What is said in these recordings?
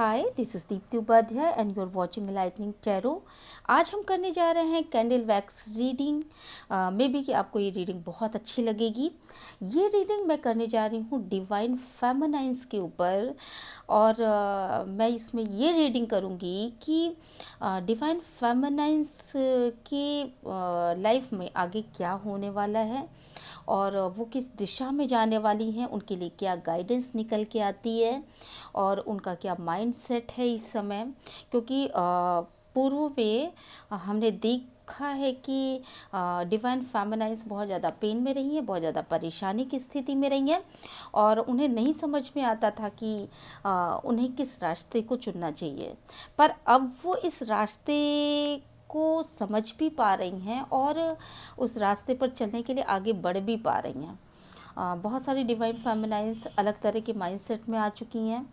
Hi, this is Dipti Upadhyay and you are watching lightning tarot. आज हम करने जा रहे हैं candle wax reading. Maybe कि आपको ये रीडिंग बहुत अच्छी लगेगी। ये रीडिंग मैं करने जा रही हूँ डिवाइन फेमिनाइंस के ऊपर। और मैं इसमें ये रीडिंग करूँगी कि डिवाइन फेमिनाइंस की लाइफ में आगे क्या होने वाला है और वो किस दिशा में जाने वाली हैं, उनके लिए क्या गाइडेंस निकल के आती है और उनका क्या माइंडसेट है इस समय। क्योंकि पूर्व में हमने देखा है कि डिवाइन फेमिनाइंस बहुत ज़्यादा पेन में रही हैं, बहुत ज़्यादा परेशानी की स्थिति में रही हैं और उन्हें नहीं समझ में आता था कि उन्हें किस रास्ते को चुनना चाहिए। पर अब वो इस रास्ते को समझ भी पा रही हैं और उस रास्ते पर चलने के लिए आगे बढ़ भी पा रही हैं। बहुत सारी डिवाइन फेमिनाइंस अलग तरह के माइंडसेट में आ चुकी हैं,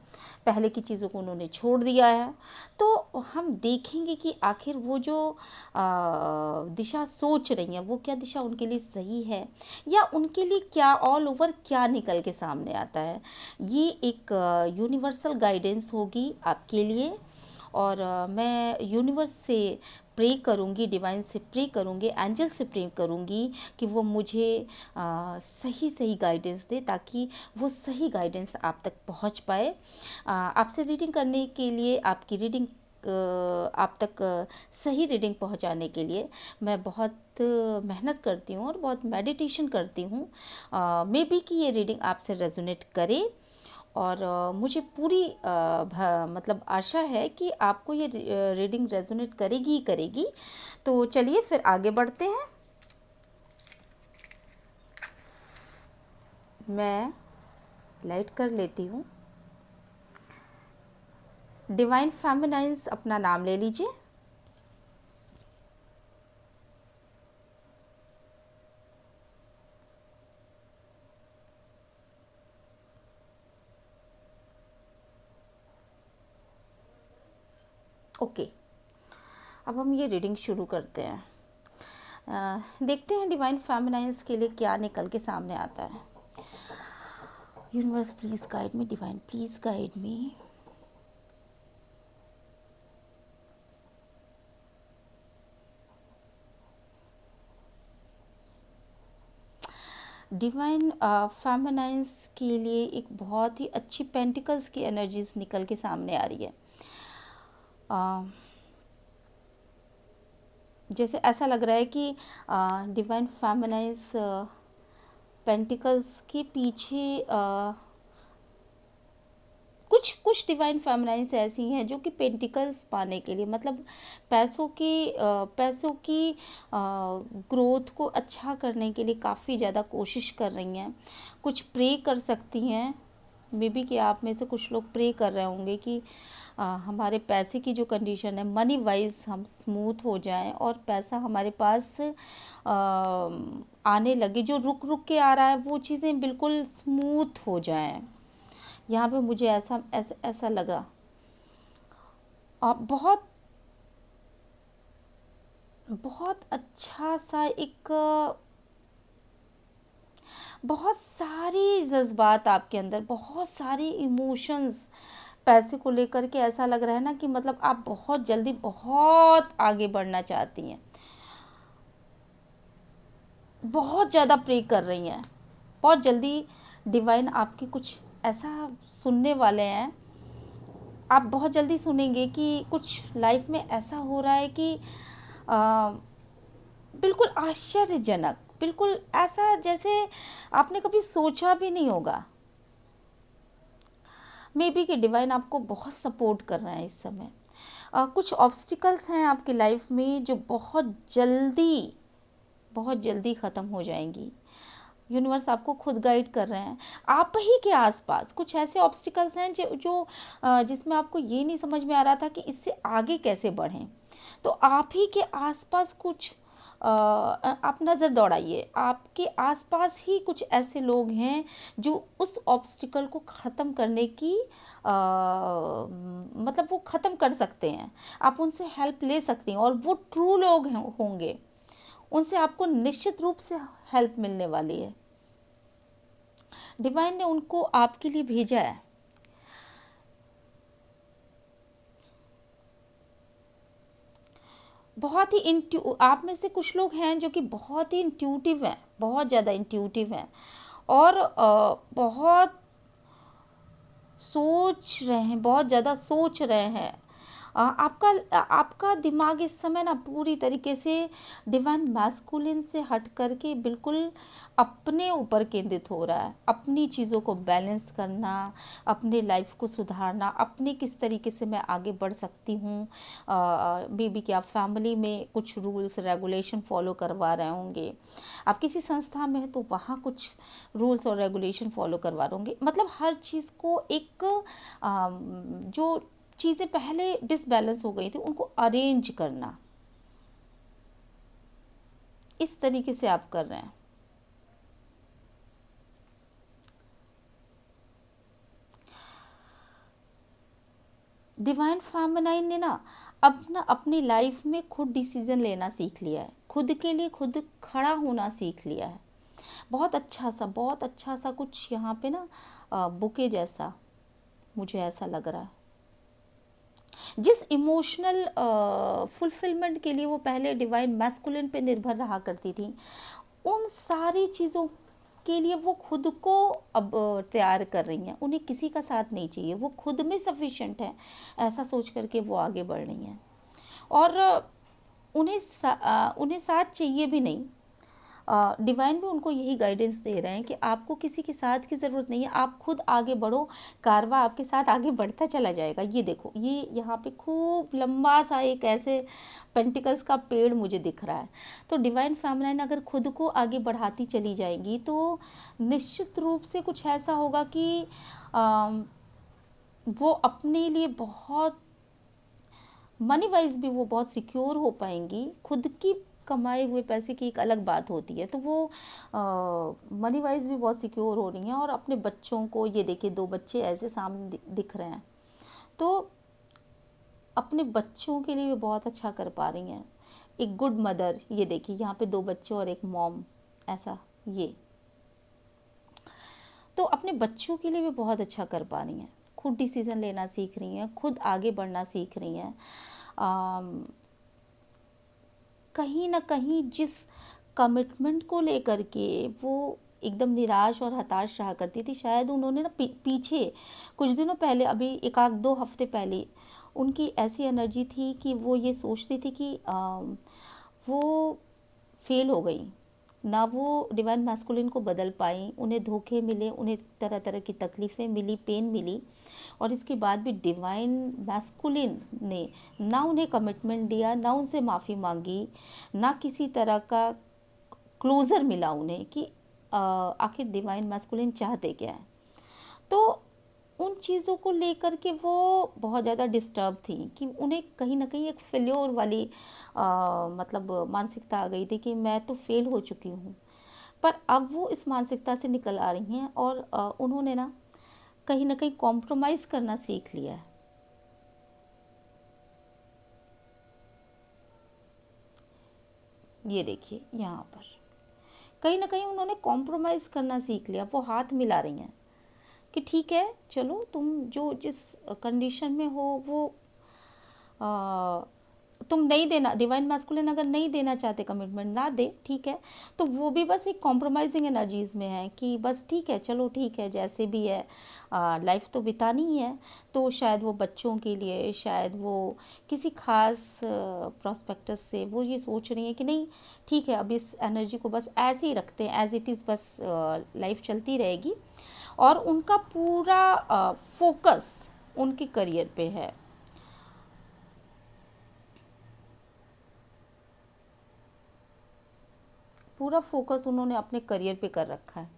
पहले की चीज़ों को उन्होंने छोड़ दिया है। तो हम देखेंगे कि आखिर वो जो दिशा सोच रही हैं वो क्या दिशा उनके लिए सही है या उनके लिए क्या ऑल ओवर क्या निकल के सामने आता है। ये एक यूनिवर्सल गाइडेंस होगी आपके लिए। और मैं यूनिवर्स से प्रे करूँगी, डिवाइन से प्रे करूँगी, एंजल से प्रे करूँगी कि वो मुझे सही सही गाइडेंस दे ताकि वो सही गाइडेंस आप तक पहुँच पाए। आपसे रीडिंग करने के लिए, आपकी रीडिंग आप तक सही रीडिंग पहुंचाने के लिए मैं बहुत मेहनत करती हूँ और बहुत मेडिटेशन करती हूँ। मे बी कि ये रीडिंग आपसे रेजोनेट करे और मुझे पूरी मतलब आशा है कि आपको ये रीडिंग रेजोनेट करेगी ही करेगी। तो चलिए फिर आगे बढ़ते हैं। मैं लाइट कर लेती हूँ। डिवाइन फेमिनाइंस अपना नाम ले लीजिए। ओके, अब हम ये रीडिंग शुरू करते हैं। देखते हैं डिवाइन फेमिनाइंस के लिए क्या निकल के सामने आता है। Universe please guide me, divine please guide me. Divine feminines के लिए एक बहुत ही अच्छी पेंटिकल्स की एनर्जीज निकल के सामने आ रही है। जैसे ऐसा लग रहा है कि डिवाइन फेमिनाइंस पेंटिकल्स के पीछे कुछ कुछ डिवाइन फेमिनाइंस ऐसी हैं जो कि पेंटिकल्स पाने के लिए, मतलब पैसों की ग्रोथ को अच्छा करने के लिए काफ़ी ज़्यादा कोशिश कर रही हैं। कुछ प्रे कर सकती हैं। मे बी कि आप में से कुछ लोग प्रे कर रहे होंगे कि हमारे पैसे की जो कंडीशन है मनी वाइज हम स्मूथ हो जाएं और पैसा हमारे पास आने लगे। जो रुक रुक के आ रहा है वो चीज़ें बिल्कुल स्मूथ हो जाएं। यहाँ पे मुझे ऐसा लगा। बहुत बहुत अच्छा सा एक बहुत सारी जज्बात आपके अंदर, बहुत सारी इमोशंस पैसे को लेकर के। ऐसा लग रहा है ना कि मतलब आप बहुत जल्दी बहुत आगे बढ़ना चाहती हैं, बहुत ज़्यादा प्रे कर रही हैं, बहुत जल्दी डिवाइन आपकी कुछ ऐसा सुनने वाले हैं। आप बहुत जल्दी सुनेंगे कि कुछ लाइफ में ऐसा हो रहा है कि आ, बिल्कुल आश्चर्यजनक, बिल्कुल ऐसा जैसे आपने कभी सोचा भी नहीं होगा। मे बी कि डिवाइन आपको बहुत सपोर्ट कर रहे हैं इस समय। कुछ ऑब्स्टिकल्स हैं आपकी लाइफ में जो बहुत जल्दी ख़त्म हो जाएंगी। यूनिवर्स आपको खुद गाइड कर रहे हैं। आप ही के आसपास कुछ ऐसे ऑब्स्टिकल्स हैं जिसमें आपको ये नहीं समझ में आ रहा था कि इससे आगे कैसे बढ़ें। तो आप ही के आसपास कुछ आप नज़र दौड़ाइए, आपके आसपास ही कुछ ऐसे लोग हैं जो उस ऑब्स्टिकल को ख़त्म करने की मतलब वो ख़त्म कर सकते हैं। आप उनसे हेल्प ले सकती हैं और वो ट्रू लोग होंगे। उनसे आपको निश्चित रूप से हेल्प मिलने वाली है। डिवाइन ने उनको आपके लिए भेजा है। बहुत ही आप में से कुछ लोग हैं जो कि बहुत ही इंट्यूटिव हैं, बहुत ज़्यादा इंट्यूटिव हैं, और बहुत सोच रहे हैं, बहुत ज़्यादा सोच रहे हैं। आपका दिमाग इस समय ना पूरी तरीके से डिवाइन मैस्कुलिन से हट करके बिल्कुल अपने ऊपर केंद्रित हो रहा है। अपनी चीज़ों को बैलेंस करना, अपने लाइफ को सुधारना, अपने किस तरीके से मैं आगे बढ़ सकती हूँ। बेबी कि आप फैमिली में कुछ रूल्स रेगुलेशन फॉलो करवा रहे होंगे, आप किसी संस्था में हैं तो वहाँ कुछ रूल्स और रेगुलेशन फॉलो करवा रहे होंगे। मतलब हर चीज़ को एक जो चीज़ें पहले डिसबैलेंस हो गई थी उनको अरेंज करना, इस तरीके से आप कर रहे हैं। डिवाइन फेमिनाइन ने ना अब ना अपनी लाइफ में खुद डिसीजन लेना सीख लिया है, खुद के लिए खुद खड़ा होना सीख लिया है। बहुत अच्छा सा कुछ यहाँ पे ना बुके जैसा मुझे ऐसा लग रहा है। जिस इमोशनल फुलफिलमेंट के लिए वो पहले डिवाइन मैस्कुलिन पे निर्भर रहा करती थी, उन सारी चीज़ों के लिए वो खुद को अब तैयार कर रही हैं। उन्हें किसी का साथ नहीं चाहिए, वो खुद में सफिशेंट है, ऐसा सोच करके वो आगे बढ़ रही हैं। और उन्हें साथ चाहिए भी नहीं। डिवाइन भी उनको यही गाइडेंस दे रहे हैं कि आपको किसी के साथ की ज़रूरत नहीं है, आप खुद आगे बढ़ो, कारवा आपके साथ आगे बढ़ता चला जाएगा। ये देखो, ये यहाँ पे खूब लंबा सा एक ऐसे पेंटिकल्स का पेड़ मुझे दिख रहा है। तो डिवाइन फेमिनाइन अगर खुद को आगे बढ़ाती चली जाएंगी तो निश्चित रूप से कुछ ऐसा होगा कि वो अपने लिए बहुत मनी वाइज भी वो बहुत सिक्योर हो पाएंगी। खुद की कमाए हुए पैसे की एक अलग बात होती है, तो वो मनी वाइज भी बहुत सिक्योर हो रही हैं। और अपने बच्चों को, ये देखिए 2 बच्चे ऐसे सामने दिख रहे हैं, तो अपने बच्चों के लिए भी बहुत अच्छा कर पा रही हैं। एक गुड मदर, ये देखिए यहाँ पे 2 बच्चे और एक मॉम, ऐसा ये तो अपने बच्चों के लिए भी बहुत अच्छा कर पा रही हैं। खुद डिसीज़न लेना सीख रही हैं, खुद आगे बढ़ना सीख रही हैं। कहीं ना कहीं जिस कमिटमेंट को लेकर के वो एकदम निराश और हताश रहा करती थी, शायद उन्होंने ना पीछे कुछ दिनों पहले, अभी 1-2 हफ्ते पहले, उनकी ऐसी एनर्जी थी कि वो ये सोचती थी कि वो फेल हो गई ना, वो डिवाइन मैस्कुलिन को बदल पाई। उन्हें धोखे मिले, उन्हें तरह तरह की तकलीफ़ें मिली, पेन मिली, और इसके बाद भी डिवाइन मैस्कुलिन ने ना उन्हें कमिटमेंट दिया, ना उनसे माफ़ी मांगी, ना किसी तरह का क्लोज़र मिला उन्हें कि आखिर डिवाइन मैस्कुलिन चाहते क्या है। तो उन चीज़ों को लेकर के वो बहुत ज़्यादा डिस्टर्ब थी कि उन्हें कहीं ना कहीं एक फेल्योर वाली मतलब मानसिकता आ गई थी कि मैं तो फेल हो चुकी हूँ। पर अब वो इस मानसिकता से निकल आ रही हैं, और उन्होंने ना कहीं कॉम्प्रोमाइज़ करना सीख लिया है। ये देखिए यहाँ पर कहीं ना कहीं उन्होंने कॉम्प्रोमाइज़ करना सीख लिया। वो हाथ मिला रही हैं कि ठीक है, चलो तुम जो जिस कंडीशन में हो वो तुम नहीं देना, डिवाइन मैस्कुलिन अगर नहीं देना चाहते, कमिटमेंट ना दे, ठीक है, तो वो भी बस एक कॉम्प्रोमाइजिंग एनर्जीज में है कि बस ठीक है, चलो ठीक है, जैसे भी है, लाइफ तो बितानी ही है। तो शायद वो बच्चों के लिए, शायद वो किसी खास प्रोस्पेक्टस से वो ये सोच रही हैं कि नहीं ठीक है, अब इस एनर्जी को बस ऐसे ही रखते हैं, एज इट इज़, बस लाइफ चलती रहेगी। और उनका पूरा फोकस उनके करियर पे है। पूरा फोकस उन्होंने अपने करियर पे कर रखा है।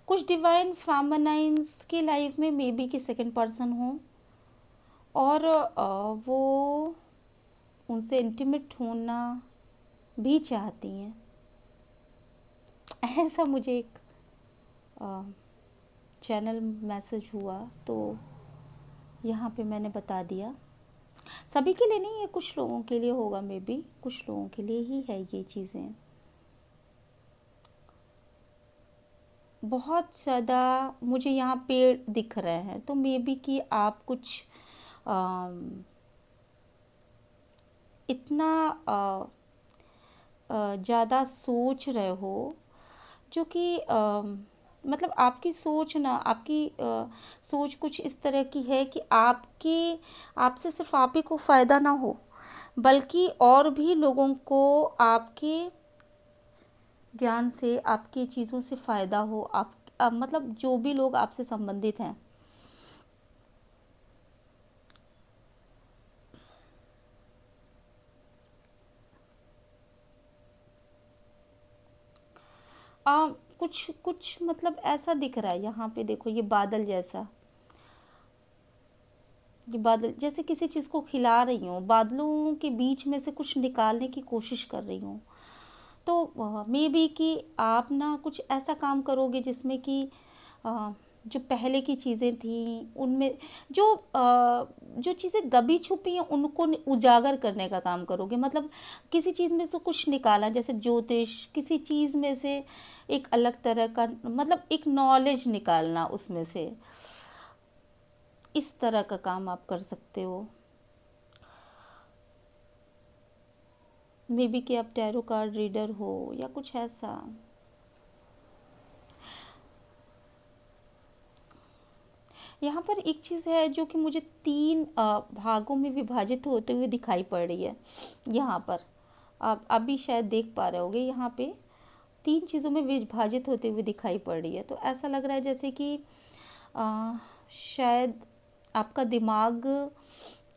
कुछ डिवाइन फेमिनाइंस की लाइफ में मे बी कि सेकंड पर्सन हो, और वो उनसे इंटीमेट होना भी चाहती हैं। ऐसा मुझे एक चैनल मैसेज हुआ, तो यहाँ पे मैंने बता दिया। सभी के लिए नहीं है, कुछ लोगों के लिए होगा, मे बी कुछ लोगों के लिए ही है ये चीज़ें। बहुत ज़्यादा मुझे यहाँ पेड़ दिख रहे हैं, तो मे बी कि आप कुछ अम, इतना ज़्यादा सोच रहे हो, जो कि मतलब आपकी सोच ना, आपकी सोच कुछ इस तरह की है कि आपसे सिर्फ आप ही को फ़ायदा ना हो, बल्कि और भी लोगों को आपके ज्ञान से, आपकी चीज़ों से फ़ायदा हो। आप मतलब जो भी लोग आपसे संबंधित हैं, आ, कुछ कुछ मतलब ऐसा दिख रहा है यहाँ पे। देखो ये बादल जैसा, ये बादल जैसे किसी चीज़ को खिला रही हूँ, बादलों के बीच में से कुछ निकालने की कोशिश कर रही हूँ। तो मे बी कि आप ना कुछ ऐसा काम करोगे जिसमें कि अ, जो पहले की चीज़ें थी उनमें जो चीज़ें दबी छुपी हैं उनको उजागर करने का काम करोगे। मतलब किसी चीज़ में से कुछ निकाला, जैसे ज्योतिष, किसी चीज़ में से एक अलग तरह का, मतलब एक नॉलेज निकालना उसमें से, इस तरह का काम आप कर सकते हो। मे बी कि आप टैरो कार्ड रीडर हो या कुछ ऐसा। यहाँ पर एक चीज़ है जो कि मुझे तीन भागों में विभाजित होते हुए दिखाई पड़ रही है। यहाँ पर आप अभी शायद देख पा रहे होगे, यहाँ पे तीन चीज़ों में विभाजित होते हुए दिखाई पड़ रही है। तो ऐसा लग रहा है जैसे कि अ, शायद आपका दिमाग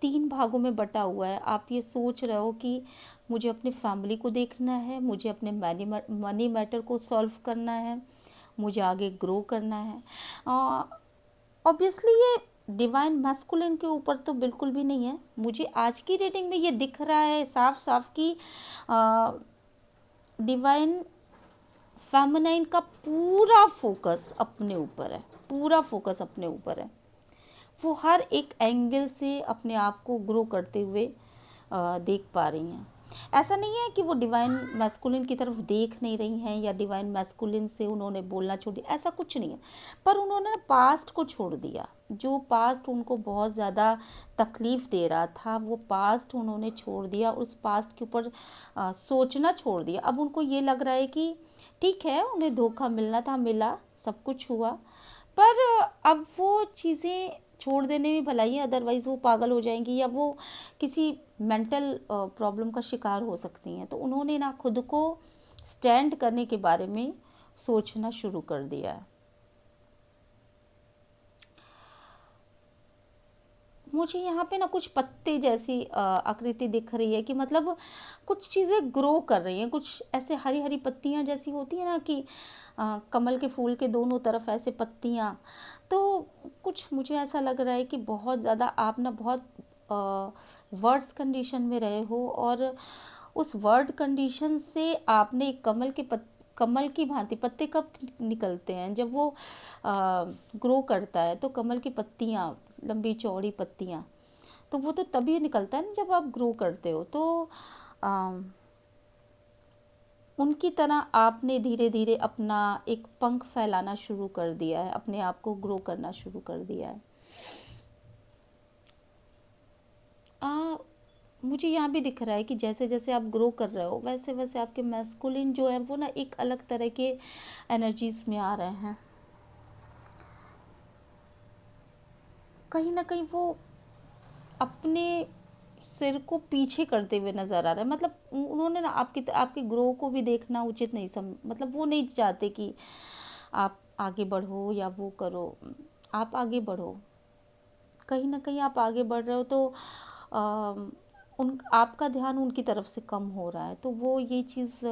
तीन भागों में बटा हुआ है। आप ये सोच रहे हो कि मुझे अपनी फैमिली को देखना है, मुझे अपने मनी मैटर को सॉल्व करना है, मुझे आगे ग्रो करना है। ऑब्वियसली ये डिवाइन मैस्कुलिन के ऊपर तो बिल्कुल भी नहीं है। मुझे आज की रीडिंग में ये दिख रहा है साफ साफ कि डिवाइन फेमिनाइन का पूरा फोकस अपने ऊपर है, पूरा फोकस अपने ऊपर है। वो हर एक एंगल से अपने आप को ग्रो करते हुए देख पा रही हैं। ऐसा नहीं है कि वो डिवाइन मैस्कुलिन की तरफ देख नहीं रही हैं या डिवाइन मैस्कुलिन से उन्होंने बोलना छोड़ दिया, ऐसा कुछ नहीं है। पर उन्होंने पास्ट को छोड़ दिया। जो पास्ट उनको बहुत ज़्यादा तकलीफ़ दे रहा था, वो पास्ट उन्होंने छोड़ दिया। उस पास्ट के ऊपर सोचना छोड़ दिया। अब उनको ये लग रहा है कि ठीक है, उन्हें धोखा मिलना था, मिला, सब कुछ हुआ, पर अब वो चीज़ें छोड़ देने में भलाई है। अदरवाइज़ वो पागल हो जाएंगी या वो किसी मेंटल प्रॉब्लम का शिकार हो सकती हैं। तो उन्होंने ना खुद को स्टैंड करने के बारे में सोचना शुरू कर दिया है। मुझे यहाँ पे ना कुछ पत्ते जैसी आकृति दिख रही है कि मतलब कुछ चीज़ें ग्रो कर रही हैं, कुछ ऐसे हरी हरी पत्तियाँ जैसी होती है ना कि कमल के फूल के दोनों तरफ ऐसे पत्तियाँ। तो कुछ मुझे ऐसा लग रहा है कि बहुत ज़्यादा आप ना बहुत वर्ड्स कंडीशन में रहे हो, और उस वर्ड कंडीशन से आपने एक कमल की भांति, पत्ते कब निकलते हैं, जब वो ग्रो करता है तो कमल की पत्तियाँ, लंबी चौड़ी पत्तियाँ, तो वो तो तभी निकलता है ना जब आप ग्रो करते हो। तो उनकी तरह आपने धीरे धीरे अपना एक पंख फैलाना शुरू कर दिया है, अपने आप को ग्रो करना शुरू कर दिया है। आ, मुझे यहाँ भी दिख रहा है कि जैसे जैसे आप ग्रो कर रहे हो वैसे वैसे आपके मैस्कुलिन जो है वो ना एक अलग तरह के एनर्जीज में आ रहे हैं। कहीं ना कहीं वो अपने सिर को पीछे करते हुए नज़र आ रहा है। मतलब उन्होंने ना आपके ग्रो को भी देखना उचित नहीं मतलब वो नहीं चाहते कि आप आगे बढ़ो या वो करो। आप आगे बढ़ो, कहीं ना कहीं आप आगे बढ़ रहे हो, तो उन आपका ध्यान उनकी तरफ से कम हो रहा है। तो वो ये चीज़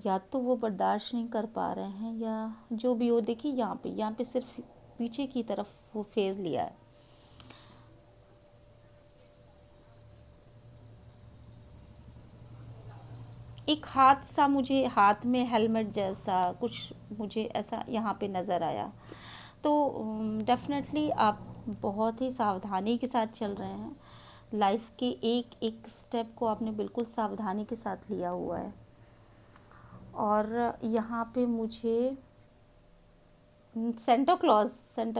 या तो वो बर्दाश्त नहीं कर पा रहे हैं या जो भी हो। देखिए यहाँ पे सिर्फ पीछे की तरफ वो फेर लिया है। एक हाथ सा, मुझे हाथ में हेलमेट जैसा कुछ मुझे ऐसा यहाँ पे नज़र आया। तो डेफिनेटली आप बहुत ही सावधानी के साथ चल रहे हैं। लाइफ के एक एक स्टेप को आपने बिल्कुल सावधानी के साथ लिया हुआ है। और यहाँ पे मुझे सेंटा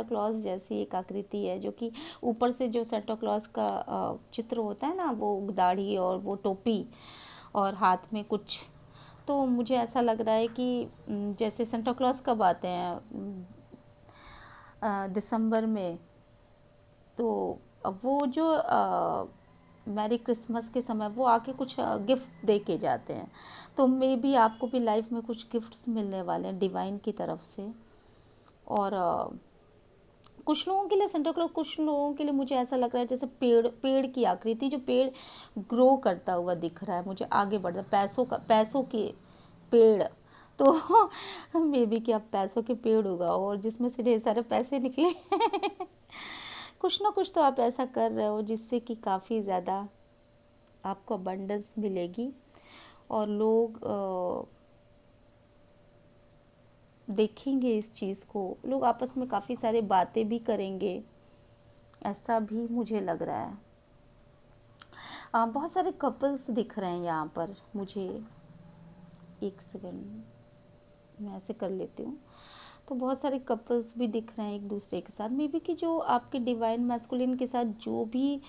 क्लॉज जैसी एक आकृति है, जो कि ऊपर से जो सेंटा क्लॉज का चित्र होता है ना, वो दाढ़ी और वो टोपी और हाथ में कुछ, तो मुझे ऐसा लग रहा है कि जैसे सेंटा क्लॉज कब आते हैं, दिसंबर में, तो अब वो जो मैरी क्रिसमस के समय वो आके कुछ गिफ्ट दे के जाते हैं, तो मे बी आपको भी लाइफ में कुछ गिफ्ट्स मिलने वाले हैं डिवाइन की तरफ से। और कुछ लोगों के लिए सेंटा क्लॉज, कुछ लोगों के लिए मुझे ऐसा लग रहा है जैसे पेड़ पेड़ की आकृति, जो पेड़ ग्रो करता हुआ दिख रहा है मुझे, आगे बढ़ता, पैसों के पेड़, तो मे बी कि आप पैसों के पेड़ उगाओ और जिसमें से ढेर सारे पैसे निकले। कुछ ना कुछ तो आप ऐसा कर रहे हो जिससे कि काफ़ी ज़्यादा आपको अबंडेंस मिलेगी, और लोग देखेंगे इस चीज़ को, लोग आपस में काफ़ी सारे बातें भी करेंगे, ऐसा भी मुझे लग रहा है। बहुत सारे कपल्स दिख रहे हैं यहाँ पर मुझे, एक सेकंड मैं ऐसे कर लेती हूँ, तो बहुत सारे कपल्स भी दिख रहे हैं एक दूसरे के साथ, मे बी कि जो आपके डिवाइन मैस्कुलिन के साथ जो भी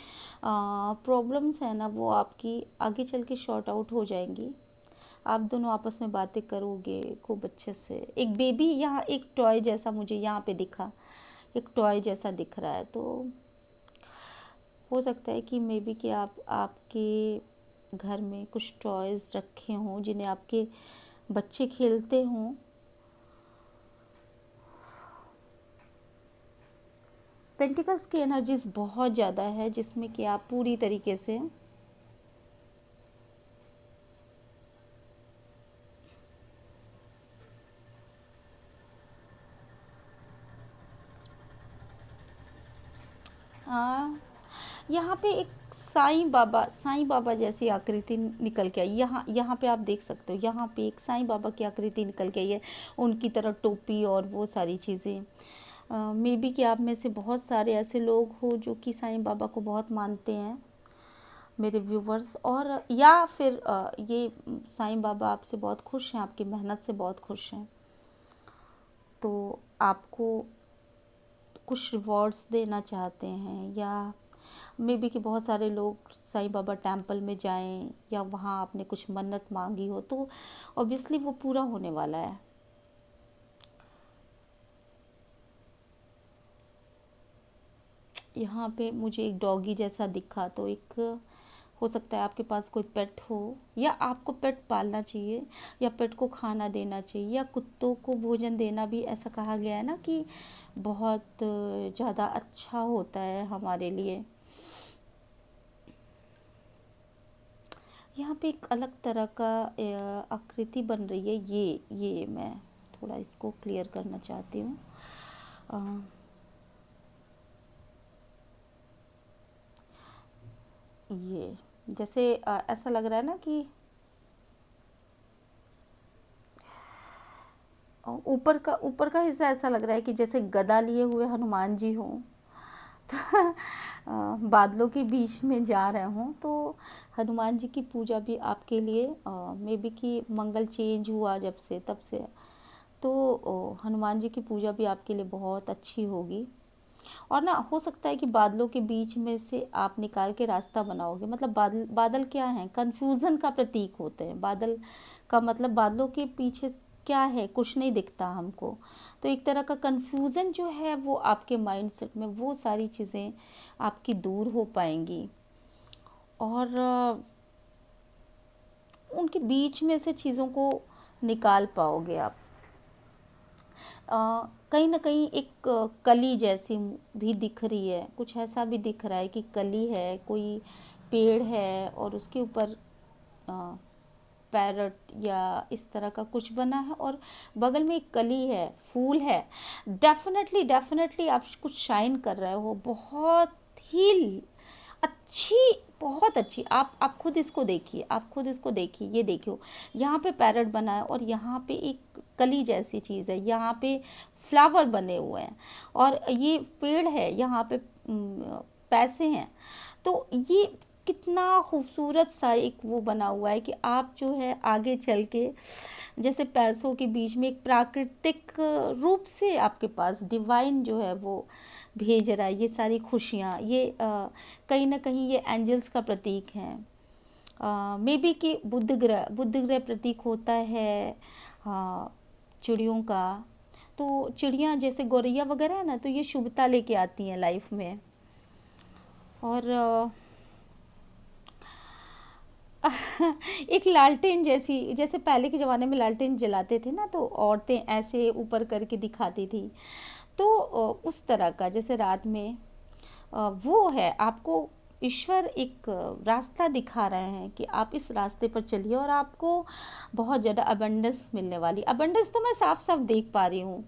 प्रॉब्लम्स हैं ना, वो आपकी आगे चल के शॉर्ट आउट हो जाएंगी। आप दोनों आपस में बातें करोगे खूब अच्छे से। एक बेबी यहाँ, एक टॉय जैसा मुझे यहाँ पे दिखा, एक टॉय जैसा दिख रहा है, तो हो सकता है कि मे बी कि आप आपके घर में कुछ टॉयज़ रखे हों जिन्हें आपके बच्चे खेलते हों। पेंटिकल्स की एनर्जीज बहुत ज़्यादा है, जिसमें कि आप पूरी तरीके से हाँ, यहाँ पे एक साईं बाबा जैसी आकृति निकल के आई, यहाँ पे आप देख सकते हो, यहाँ पे एक साईं बाबा की आकृति निकल के आई है, उनकी तरह टोपी और वो सारी चीज़ें। मे बी कि आप में से बहुत सारे ऐसे लोग हो जो कि साईं बाबा को बहुत मानते हैं, मेरे व्यूवर्स, और या फिर ये साईं बाबा आपसे बहुत खुश हैं, आपकी मेहनत से बहुत खुश हैं, तो आपको कुछ रिवॉर्ड्स देना चाहते हैं, या मे बी कि बहुत सारे लोग साईं बाबा टेम्पल में जाएं, या वहाँ आपने कुछ मन्नत मांगी हो तो ऑब्वियसली वो पूरा होने वाला है। यहाँ पे मुझे एक डॉगी जैसा दिखा, तो एक हो सकता है आपके पास कोई पेट हो, या आपको पेट पालना चाहिए, या पेट को खाना देना चाहिए, या कुत्तों को भोजन देना भी, ऐसा कहा गया है ना कि बहुत ज़्यादा अच्छा होता है हमारे लिए। यहाँ पे एक अलग तरह का आकृति बन रही है, ये मैं थोड़ा इसको क्लियर करना चाहती हूँ। ये जैसे ऐसा लग रहा है ना कि ऊपर का हिस्सा ऐसा लग रहा है कि जैसे गदा लिए हुए हनुमान जी हों, तो बादलों के बीच में जा रहे हों, तो हनुमान जी की पूजा भी आपके लिए मे बी कि मंगल चेंज हुआ जब से, तब से, तो हनुमान जी की पूजा भी आपके लिए बहुत अच्छी होगी। और ना हो सकता है कि बादलों के बीच में से आप निकाल के रास्ता बनाओगे, मतलब बादल क्या है, कन्फ्यूज़न का प्रतीक होते हैं बादल का, मतलब बादलों के पीछे क्या है, कुछ नहीं दिखता हमको, तो एक तरह का कन्फ्यूज़न जो है वो आपके माइंडसेट में, वो सारी चीज़ें आपकी दूर हो पाएंगी, और उनके बीच में से चीज़ों को निकाल पाओगे आप। कहीं ना कहीं एक कली जैसी भी दिख रही है, कुछ ऐसा भी दिख रहा है कि कली है, कोई पेड़ है और उसके ऊपर पैरट या इस तरह का कुछ बना है, और बगल में एक कली है, फूल है। डेफिनेटली आप कुछ शाइन कर रहे हो, बहुत ही अच्छी, बहुत अच्छी। आप खुद इसको देखिए, ये देखियो, यहाँ पे पैरट बना है और यहाँ पे एक कली जैसी चीज़ है, यहाँ पे फ्लावर बने हुए हैं, और ये पेड़ है, यहाँ पे पैसे हैं, तो ये कितना खूबसूरत सा एक वो बना हुआ है कि आप जो है आगे चल के जैसे पैसों के बीच में एक प्राकृतिक रूप से आपके पास डिवाइन जो है वो भेज रहा है ये सारी खुशियाँ। ये कहीं ना कहीं ये एंजल्स का प्रतीक है। मे बी कि बुध ग्रह प्रतीक होता है चिड़ियों का। तो चिड़ियाँ जैसे गौरैया वगैरह है ना, तो ये शुभता लेके आती हैं लाइफ में। और एक लालटेन जैसी, जैसे पहले के ज़माने में लालटेन जलाते थे ना, तो औरतें ऐसे ऊपर करके दिखाती थी। तो उस तरह का जैसे रात में वो है, आपको ईश्वर एक रास्ता दिखा रहे हैं कि आप इस रास्ते पर चलिए और आपको बहुत ज़्यादा अबंडेंस मिलने वाली। अबंडेंस तो मैं साफ साफ देख पा रही हूँ,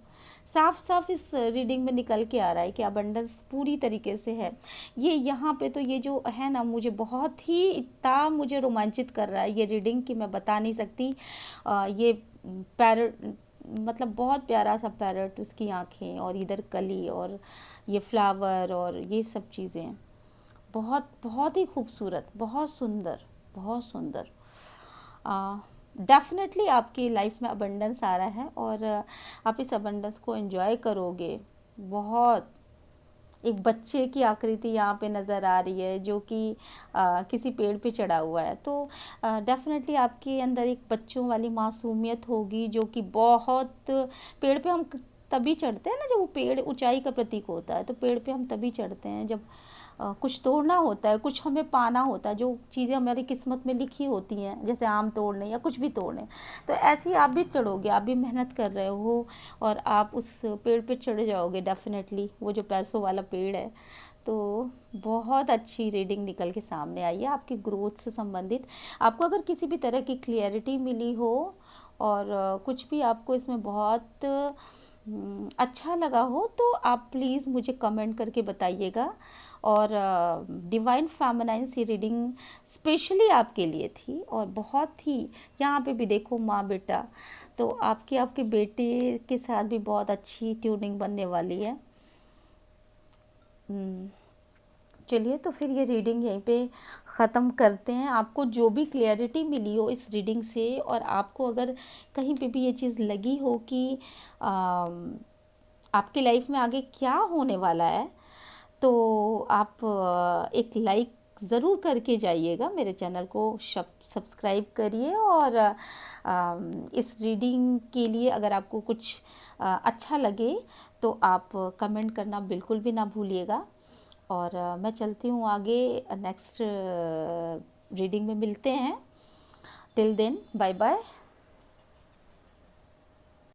साफ साफ इस रीडिंग में निकल के आ रहा है कि अबंडेंस पूरी तरीके से है। ये यहाँ पे तो ये जो है ना, मुझे बहुत ही इतना मुझे रोमांचित कर रहा है ये रीडिंग कि मैं बता नहीं सकती। ये पैरट, मतलब बहुत प्यारा सा पैरट, उसकी आँखें और इधर कली और ये फ्लावर और ये सब चीज़ें बहुत बहुत ही खूबसूरत, बहुत सुंदर, बहुत सुंदर। डेफिनेटली आपकी लाइफ में अबंडेंस आ रहा है और आप इस अबंडेंस को एंजॉय करोगे बहुत। एक बच्चे की आकृति यहाँ पे नज़र आ रही है जो कि किसी पेड़ पे चढ़ा हुआ है। तो डेफिनेटली आपके अंदर एक बच्चों वाली मासूमियत होगी जो कि बहुत, पेड़ पे हम तभी चढ़ते हैं ना जब वो पेड़ ऊंचाई का प्रतीक होता है। तो पेड़ पे हम तभी चढ़ते हैं जब कुछ तोड़ना होता है, कुछ हमें पाना होता है, जो चीज़ें हमारी किस्मत में लिखी होती हैं, जैसे आम तोड़ने या कुछ भी तोड़ने। तो ऐसे ही आप भी चढ़ोगे, आप भी मेहनत कर रहे हो और आप उस पेड़ पे चढ़ जाओगे डेफिनेटली, वो जो पैसों वाला पेड़ है। तो बहुत अच्छी रीडिंग निकल के सामने आई है आपकी ग्रोथ से संबंधित। आपको अगर किसी भी तरह की क्लियरिटी मिली हो और कुछ भी आपको इसमें बहुत अच्छा लगा हो तो आप प्लीज़ मुझे कमेंट करके बताइएगा। और डिवाइन फेमिनाइन सी रीडिंग स्पेशली आपके लिए थी और बहुत ही, यहाँ पे भी देखो माँ बेटा, तो आपके बेटे के साथ भी बहुत अच्छी ट्यूनिंग बनने वाली है। चलिए तो फिर ये रीडिंग यहीं पे ख़त्म करते हैं। आपको जो भी क्लियरिटी मिली हो इस रीडिंग से और आपको अगर कहीं पे भी ये चीज़ लगी हो कि आपकी लाइफ में आगे क्या होने वाला है, तो आप एक लाइक ज़रूर करके जाइएगा, मेरे चैनल को सब्सक्राइब करिए। और इस रीडिंग के लिए अगर आपको कुछ अच्छा लगे तो आप कमेंट करना बिल्कुल भी ना भूलिएगा। और मैं चलती हूँ आगे, नेक्स्ट रीडिंग में मिलते हैं। Till then bye bye.